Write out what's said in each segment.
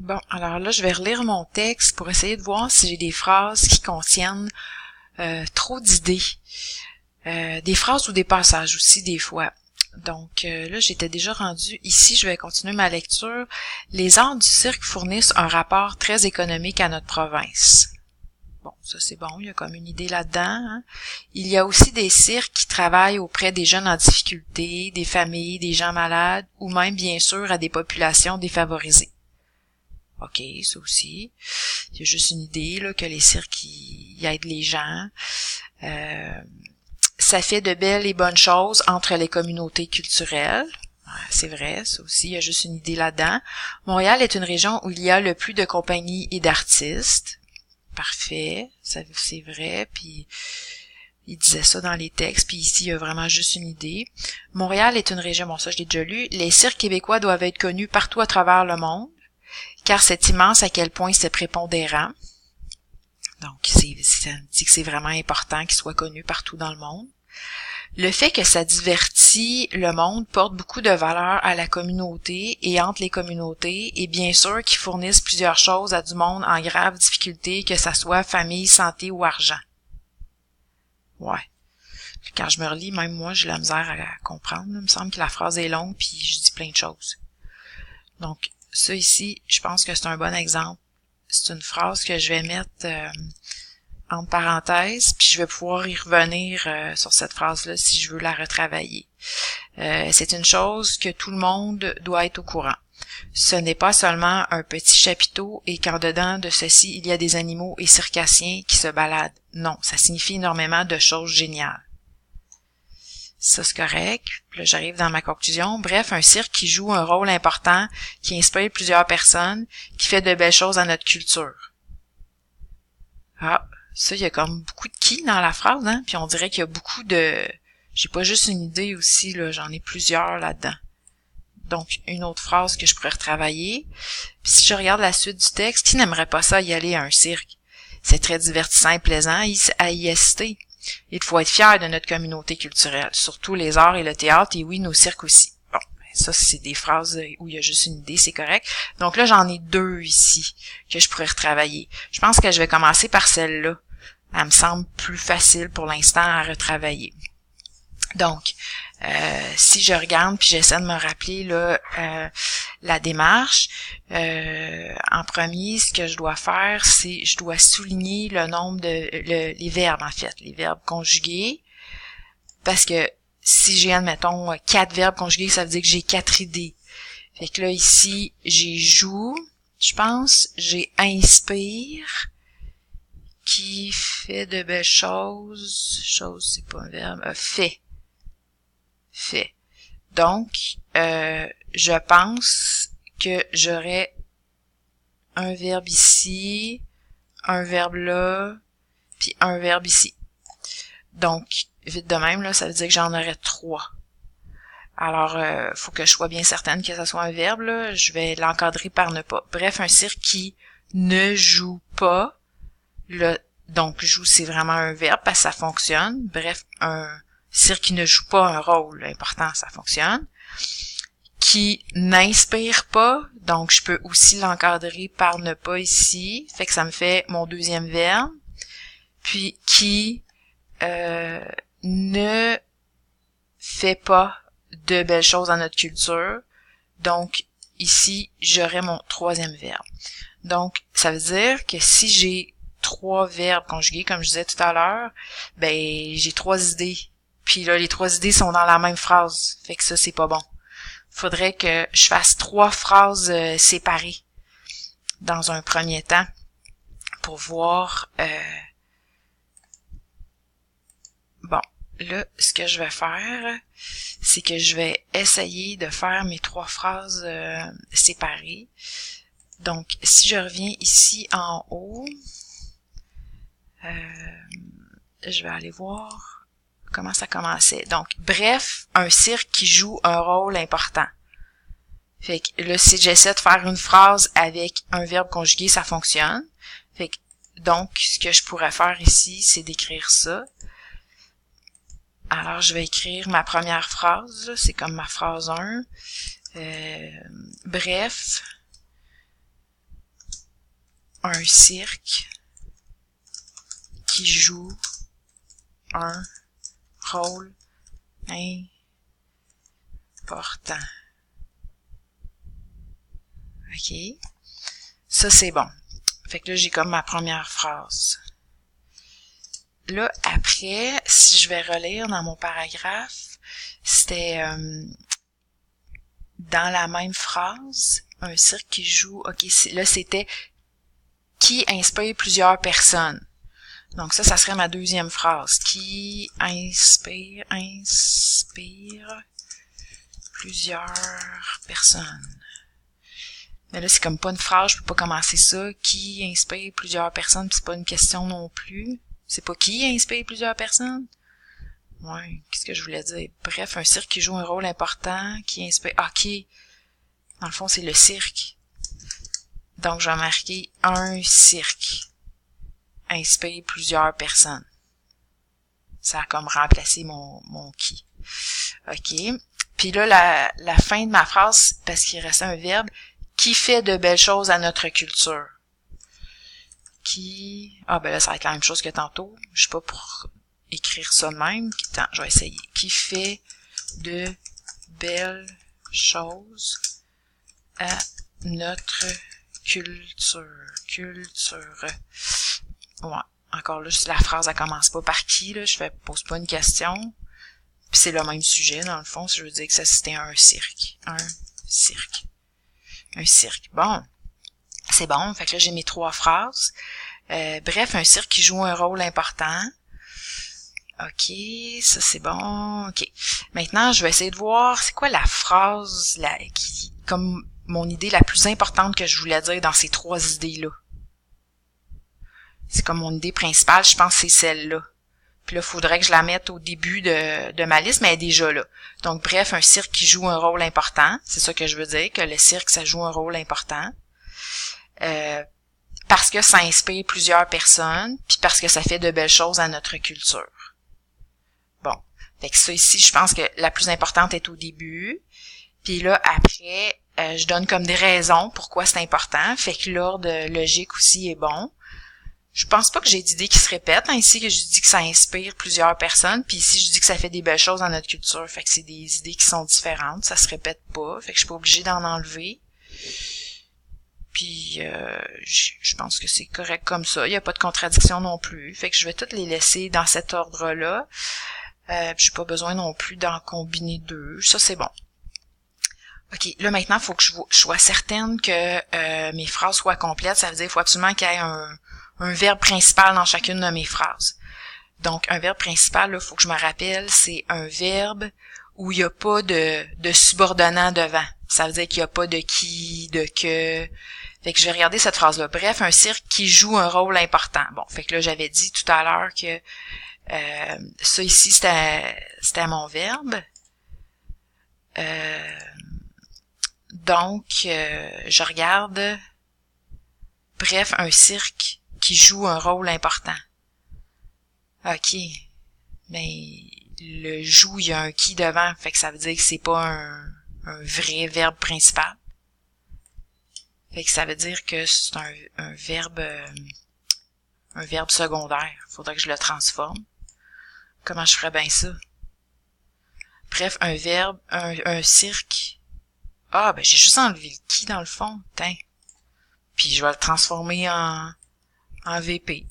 Bon, alors là, je vais relire mon texte pour essayer de voir si j'ai des phrases qui contiennent trop d'idées. Des phrases ou des passages aussi, des fois. Donc là, j'étais déjà rendue ici. Je vais continuer ma lecture. Les arts du cirque fournissent un rapport très économique à notre province. Bon, ça c'est bon, il y a comme une idée là-dedans. Hein? Il y a aussi des cirques qui travaillent auprès des jeunes en difficulté, des familles, des gens malades, ou même, bien sûr, à des populations défavorisées. OK, ça aussi. Il y a juste une idée, là, que les cirques, y aident les gens. Ça fait de belles et bonnes choses entre les communautés culturelles. C'est vrai, ça aussi, il y a juste une idée là-dedans. Montréal est une région où il y a le plus de compagnies et d'artistes. Parfait, ça c'est vrai, puis il disait ça dans les textes, puis ici, il y a vraiment juste une idée. Montréal est une région, bon ça je l'ai déjà lu, les cirques québécois doivent être connus partout à travers le monde, car c'est immense à quel point c'est prépondérant. Donc, ça dit que c'est vraiment important qu'il soit connu partout dans le monde. Le fait que ça divertit le monde porte beaucoup de valeur à la communauté et entre les communautés, et bien sûr qu'ils fournissent plusieurs choses à du monde en grave difficulté, que ça soit famille, santé ou argent. Ouais. Quand je me relis, même moi, j'ai la misère à comprendre. Il me semble que la phrase est longue, puis je dis plein de choses. Donc, ça ici, je pense que c'est un bon exemple. C'est une phrase que je vais mettre entre parenthèses, puis je vais pouvoir y revenir sur cette phrase-là si je veux la retravailler. C'est une chose que tout le monde doit être au courant. Ce n'est pas seulement un petit chapiteau et qu'en dedans de ceci, il y a des animaux et circassiens qui se baladent. Non, ça signifie énormément de choses géniales. Ça, c'est correct. Là, j'arrive dans ma conclusion. Bref, un cirque qui joue un rôle important, qui inspire plusieurs personnes, qui fait de belles choses à notre culture. Ah, ça, il y a comme beaucoup de qui dans la phrase, hein? Puis on dirait qu'il y a beaucoup de... J'ai pas juste une idée aussi, là, j'en ai plusieurs là-dedans. Donc, une autre phrase que je pourrais retravailler. Puis si je regarde la suite du texte, qui n'aimerait pas ça y aller à un cirque? C'est très divertissant et plaisant à y assister. Il faut être fier de notre communauté culturelle, surtout les arts et le théâtre, et oui, nos cirques aussi. Bon, ça, c'est des phrases où il y a juste une idée, c'est correct. Donc là, j'en ai deux ici que je pourrais retravailler. Je pense que je vais commencer par celle-là. Elle me semble plus facile pour l'instant à retravailler. Donc, si je regarde puis j'essaie de me rappeler là la démarche, en premier, ce que je dois faire, c'est je dois souligner le nombre de les verbes en fait, les verbes conjugués, parce que si j'ai admettons 4 verbes conjugués, ça veut dire que j'ai 4 idées. Fait que là ici, j'ai joue, je pense, j'ai inspire, qui fait de belles choses, chose c'est pas un verbe, fait. Donc, je pense que j'aurais un verbe ici, un verbe là, puis un verbe ici. Donc, vite de même, là, ça veut dire que j'en aurais 3. Alors, faut que je sois bien certaine que ça soit un verbe, là. Je vais l'encadrer par ne pas. Bref, un cirque qui ne joue pas. Donc, joue, c'est vraiment un verbe parce que ça fonctionne. Bref, un cirque qui ne joue pas un rôle important, ça fonctionne. Qui n'inspire pas, donc je peux aussi l'encadrer par ne pas ici, fait que ça me fait mon deuxième verbe. Puis qui ne fait pas de belles choses dans notre culture, donc ici j'aurai mon troisième verbe. Donc ça veut dire que si j'ai 3 verbes conjugués, comme je disais tout à l'heure, ben j'ai 3 idées. Puis là, les 3 idées sont dans la même phrase. Fait que ça, c'est pas bon. Faudrait que je fasse 3 phrases séparées dans un premier temps pour voir... Bon, là, ce que je vais faire, c'est que je vais essayer de faire mes 3 phrases séparées. Donc, si je reviens ici en haut, je vais aller voir comment ça commençait. Donc, bref, un cirque qui joue un rôle important. Fait que là, si j'essaie de faire une phrase avec un verbe conjugué, ça fonctionne. Fait que, donc, ce que je pourrais faire ici, c'est d'écrire ça. Alors, je vais écrire ma première phrase, là. C'est comme ma phrase 1. Bref, un cirque qui joue un rôle important. OK? Ça, c'est bon. Fait que là, j'ai comme ma première phrase. Là, après, si je vais relire dans mon paragraphe, c'était dans la même phrase, un cirque qui joue... OK, là, c'était qui inspire plusieurs personnes. Donc ça serait ma deuxième phrase. Qui inspire plusieurs personnes. Mais là, c'est comme pas une phrase, je peux pas commencer ça. Qui inspire plusieurs personnes, puis c'est pas une question non plus. C'est pas qui inspire plusieurs personnes? Ouais, qu'est-ce que je voulais dire? Bref, un cirque qui joue un rôle important, qui inspire... Ah, qui? Dans le fond, c'est le cirque. Donc, je vais marquer un cirque inspire plusieurs personnes. Ça a comme remplacé mon qui. OK. Puis là, la fin de ma phrase, parce qu'il restait un verbe, qui fait de belles choses à notre culture. Qui... Ah, ben là, ça va être la même chose que tantôt. Je sais pas pour écrire ça de même. Attends, je vais essayer. Qui fait de belles choses à notre culture. Ouais. Encore là, la phrase, elle commence pas par qui, là. Je pose pas une question. Puis c'est le même sujet, dans le fond. Je veux dire que ça, c'était un cirque. Un cirque. Bon. C'est bon. Fait que là, j'ai mes 3 phrases. Bref, un cirque qui joue un rôle important. OK, ça c'est bon. OK. Maintenant, je vais essayer de voir c'est quoi la phrase qui comme mon idée la plus importante que je voulais dire dans ces 3 idées-là. C'est comme mon idée principale, je pense que c'est celle-là. Puis là, il faudrait que je la mette au début de ma liste, mais elle est déjà là. Donc, bref, un cirque qui joue un rôle important. C'est ça que je veux dire, que le cirque, ça joue un rôle important. Parce que ça inspire plusieurs personnes, puis parce que ça fait de belles choses à notre culture. Bon. Fait que ça ici, je pense que la plus importante est au début. Puis là, après, je donne comme des raisons pourquoi c'est important. Fait que l'ordre logique aussi est bon. Je pense pas que j'ai d'idées qui se répètent. Ici, que je dis que ça inspire plusieurs personnes. Puis ici, je dis que ça fait des belles choses dans notre culture. Fait que c'est des idées qui sont différentes. Ça se répète pas. Fait que je suis pas obligée d'en enlever. Puis, je pense que c'est correct comme ça. Il n'y a pas de contradiction non plus. Fait que je vais toutes les laisser dans cet ordre-là. J'ai pas besoin non plus d'en combiner 2. Ça, c'est bon. OK, là maintenant, il faut que je sois certaine que mes phrases soient complètes. Ça veut dire qu'il faut absolument qu'il y ait un verbe principal dans chacune de mes phrases. Donc, un verbe principal, il faut que je me rappelle, c'est un verbe où il n'y a pas de subordonnant devant. Ça veut dire qu'il n'y a pas de qui, de que. Fait que je vais regarder cette phrase-là. Bref, un cirque qui joue un rôle important. Bon, fait que là, j'avais dit tout à l'heure que ça ici, c'était mon verbe. Donc, je regarde, bref, un cirque qui joue un rôle important. OK. Mais le joue, il y a un qui devant, fait que ça veut dire que c'est pas un vrai verbe principal. Fait que ça veut dire que c'est un verbe secondaire. Faudrait que je le transforme. Comment je ferais bien ça? Bref, un verbe, un cirque. Ah, ben j'ai juste enlevé le qui dans le fond. Tain. Puis je vais le transformer en VP.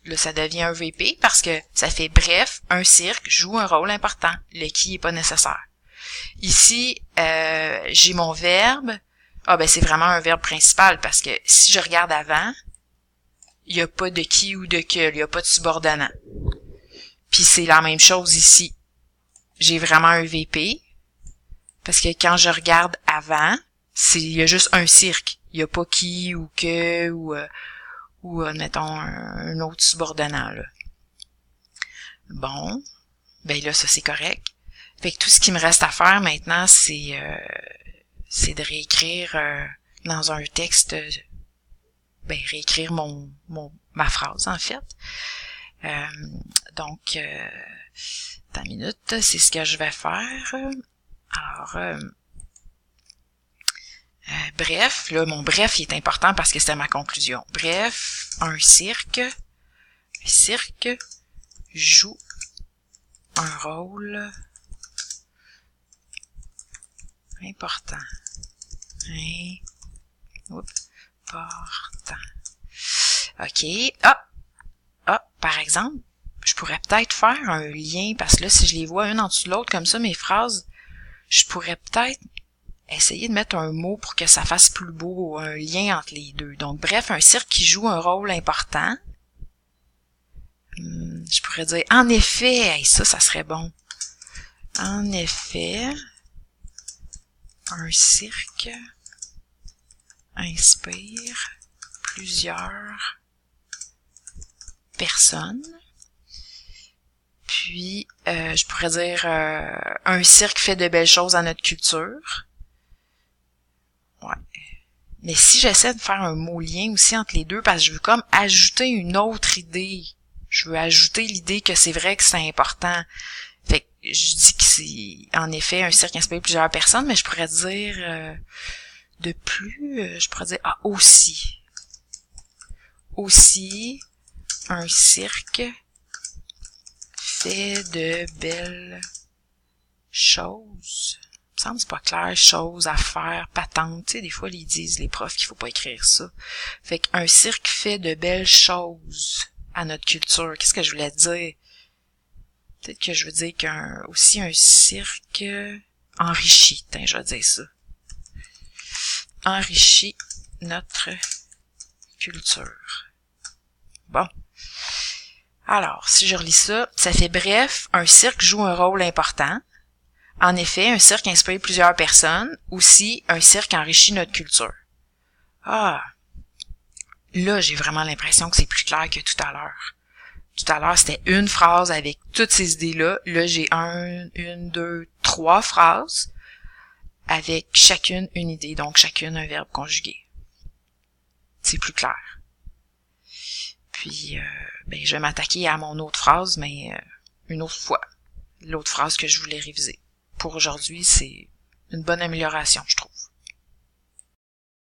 Là, ça devient un VP parce que ça fait bref, un cirque joue un rôle important. Le qui est pas nécessaire. Ici, j'ai mon verbe. Ah, ben c'est vraiment un verbe principal parce que si je regarde avant, il n'y a pas de qui ou de que, il n'y a pas de subordonnant. Puis c'est la même chose ici. J'ai vraiment un VP. Parce que quand je regarde avant, il y a juste un cirque. Il n'y a pas qui ou que ou admettons un autre subordonnant, là. Bon. Ben là, ça c'est correct. Fait que tout ce qui me reste à faire maintenant, c'est de réécrire dans un texte, réécrire ma phrase, en fait. Donc, attends une minute, c'est ce que je vais faire. Alors, Bref, là, mon bref, il est important parce que c'était ma conclusion. Bref, un cirque joue un rôle important. Important. OK. Par exemple, je pourrais peut-être faire un lien, parce que là, si je les vois une en dessous de l'autre comme ça, mes phrases, je pourrais peut-être essayer de mettre un mot pour que ça fasse plus beau, un lien entre les deux. Donc, bref, un cirque qui joue un rôle important. Je pourrais dire, en effet, ça serait bon. En effet, un cirque inspire plusieurs personnes. Puis, je pourrais dire, un cirque fait de belles choses à notre culture. Ouais. Mais si j'essaie de faire un mot lien aussi entre les deux, parce que je veux comme ajouter une autre idée. Je veux ajouter l'idée que c'est vrai que c'est important. Fait que je dis que c'est en effet un cirque inspire plusieurs personnes, mais je pourrais dire de plus, je pourrais dire aussi. Aussi, un cirque fait de belles choses. Il me semble que c'est pas clair, choses à faire, patentes. Tu sais, des fois, ils disent, les profs, qu'il faut pas écrire ça. Fait qu'un cirque fait de belles choses à notre culture. Qu'est-ce que je voulais dire? Peut-être que je veux dire aussi un cirque enrichit. Je vais dire ça. Enrichit notre culture. Bon. Alors, si je relis ça, ça fait bref, un cirque joue un rôle important. En effet, un cirque inspire plusieurs personnes. Aussi, un cirque enrichit notre culture. Ah! Là, j'ai vraiment l'impression que c'est plus clair que tout à l'heure. Tout à l'heure, c'était une phrase avec toutes ces idées-là. Là, j'ai trois phrases avec chacune une idée. Donc, chacune un verbe conjugué. C'est plus clair. Puis, je vais m'attaquer à mon autre phrase, mais une autre fois. L'autre phrase que je voulais réviser. Pour aujourd'hui, c'est une bonne amélioration. Je